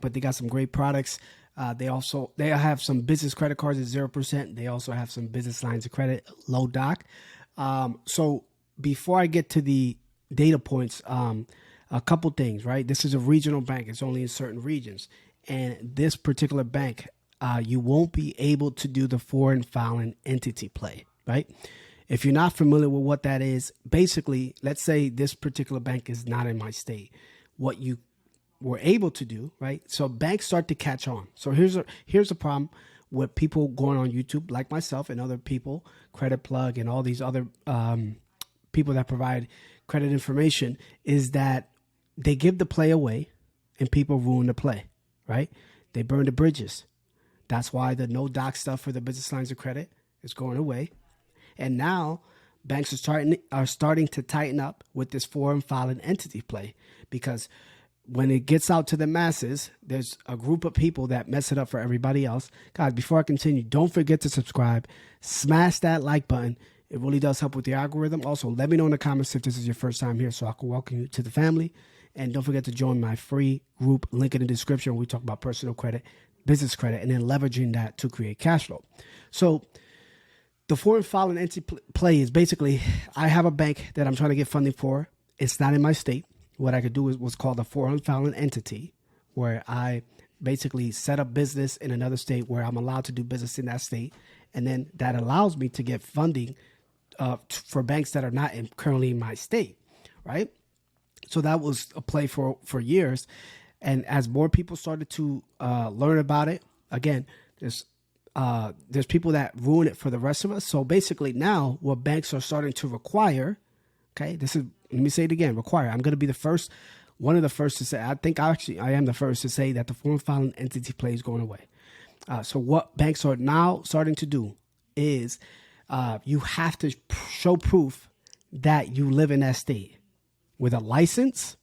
but they got some great products. They have some business credit cards at 0%. They also have some business lines of credit, low doc. So before I get to the data points, a couple things, right? This is a regional bank. It's only in certain regions. And this particular bank, you won't be able to do the foreign filing entity play, right? If you're not familiar with what that is, basically, let's say this particular bank is not in my state. What you were able to do, right? So banks start to catch on. So here's a problem with people going on YouTube, like myself and other people, Credit Plug and all these other people that provide credit information, is that they give the play away and people ruin the play, right? They burn the bridges. That's why the no doc stuff for the business lines of credit is going away. And now banks are starting to tighten up with this foreign filing entity play, because when it gets out to the masses, there's a group of people that mess it up for everybody else. Guys, before I continue, don't forget to subscribe. Smash that like button. It really does help with the algorithm. Also, let me know in the comments if this is your first time here so I can welcome you to the family. And don't forget to join my free group, link in the description, where we talk about personal credit, business credit, and then leveraging that to create cash flow. So the foreign filing entity play is basically, I have a bank that I'm trying to get funding for. It's not in my state. What I could do is what's called a foreign filing entity, where I basically set up business in another state where I'm allowed to do business in that state. And then that allows me to get funding for banks that are not currently in my state, right? So that was a play for years. And as more people started to learn about it, again, there's people that ruin it for the rest of us. So basically now what banks are starting to require, okay, let me say it again, require. I'm going to be one of the first to say, I am the first to say that the foreign filing entity play is going away. So what banks are now starting to do is you have to show proof that you live in that state with a license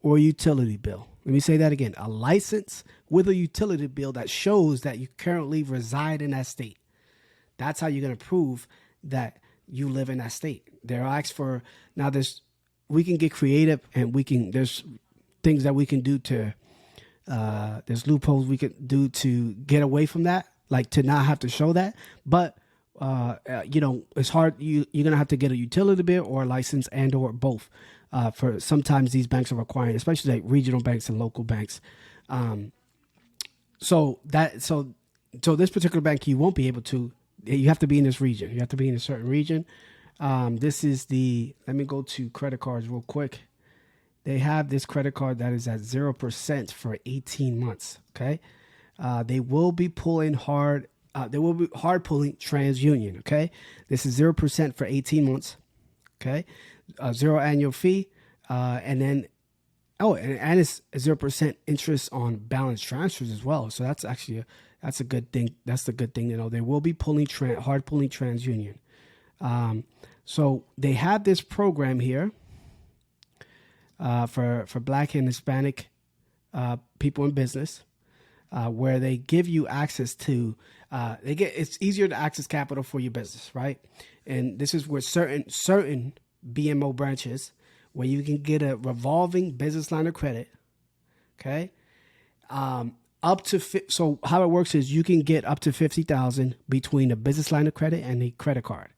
or a utility bill. Let me say that again, a license with a utility bill that shows that you currently reside in that state. That's how you're going to prove that you live in that state. They're asked for, now we can get creative, and there's things that we can do to, there's loopholes we could do to get away from that, like to not have to show that. But, it's hard. You're going to have to get a utility bill or a license and or both. For sometimes these banks are requiring, especially like regional banks and local banks. So this particular bank, you won't be able to, you have to be in this region. You have to be in a certain region. This is let me go to credit cards real quick. They have this credit card that is at 0% for 18 months. Okay. They will be pulling hard. They will be hard pulling TransUnion. Okay. This is 0% for 18 months. Okay. Zero annual fee. And then, and it's 0% interest on balance transfers as well. So that's actually that's a good thing. That's the good thing to know. They will be hard pulling TransUnion. So they have this program here for Black and Hispanic people in business, where they give you access to it's easier to access capital for your business, right? And this is where certain BMO branches where you can get a revolving business line of credit. Okay. So how it works is you can get up to 50,000 between a business line of credit and a credit card.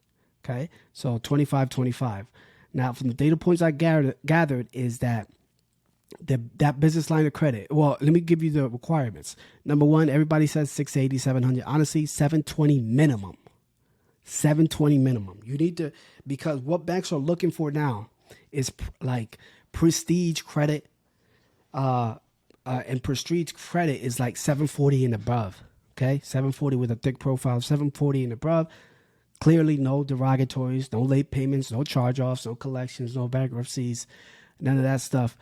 Okay. So 25. Now from the data points I gathered is that that business line of credit. Well, let me give you the requirements. Number one, everybody says 680, 700. Honestly, 720 minimum. 720 minimum. You need to, because what banks are looking for now is like prestige credit, and prestige credit is like 740 and above. Okay, 740 with a thick profile, 740 and above. Clearly, no derogatories, no late payments, no charge-offs, no collections, no bankruptcies, none of that stuff.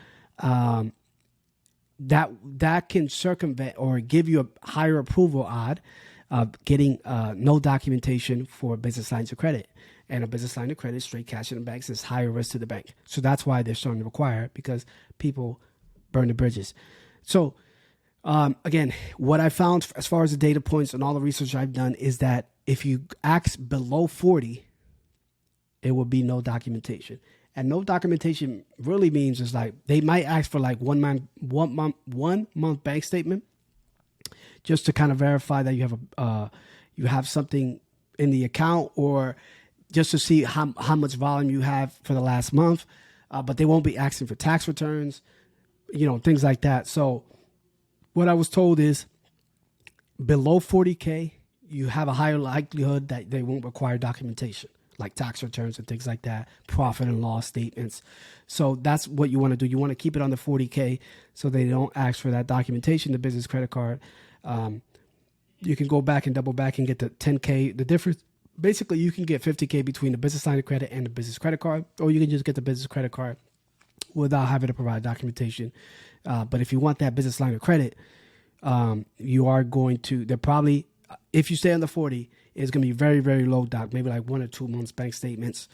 That can circumvent or give you a higher approval odd of getting no documentation for business lines of credit. And a business line of credit, straight cash in the banks, is higher risk to the bank. So that's why they're starting to require it, because people burn the bridges. So again, what I found as far as the data points and all the research I've done is that if you ask below 40, it will be no documentation. And no documentation really means is like they might ask for like 1 month bank statement just to kind of verify that you have something in the account, or just to see how much volume you have for the last month. But they won't be asking for tax returns, things like that. So what I was told is below 40K, you have a higher likelihood that they won't require documentation, like tax returns and things like that, profit and loss statements. So that's what you want to do. You want to keep it under 40K so they don't ask for that documentation, the business credit card. You can go back and double back and get the 10K. The difference, basically, you can get 50K between the business line of credit and the business credit card, or you can just get the business credit card without having to provide documentation. But if you want that business line of credit, you are going to, they're probably, if you stay under 40, it's going to be very, very low doc, maybe like 1 or 2 months bank statements,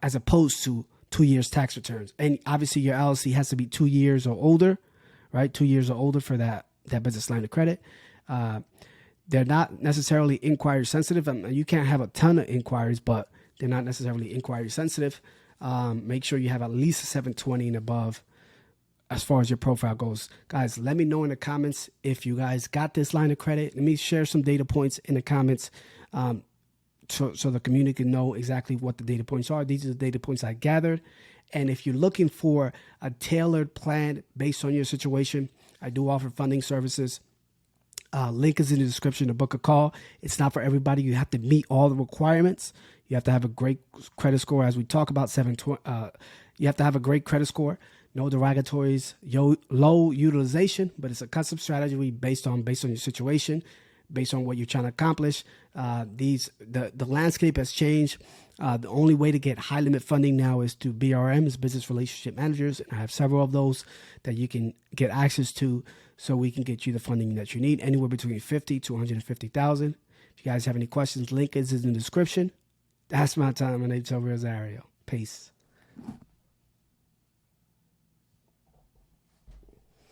as opposed to 2 years tax returns. And obviously your LLC has to be 2 years or older, right? 2 years or older for that business line of credit. They're not necessarily inquiry sensitive. You can't have a ton of inquiries, but they're not necessarily inquiry sensitive. Make sure you have at least a 720 and above as far as your profile goes. Guys, let me know in the comments if you guys got this line of credit. Let me share some data points in the comments so the community can know exactly what the data points are. These are the data points I gathered. And if you're looking for a tailored plan based on your situation, I do offer funding services. Link is in the description to book a call. It's not for everybody. You have to meet all the requirements. You have to have a great credit score, as we talk about. 720. You have to have a great credit score. No derogatories, low utilization, but it's a custom strategy based on your situation, based on what you're trying to accomplish. The landscape has changed. The only way to get high limit funding now is to BRMs, business relationship managers. And I have several of those that you can get access to, so we can get you the funding that you need, anywhere between 50 to 150,000. If you guys have any questions, link is in the description. That's my time. My name's Rosario. Peace.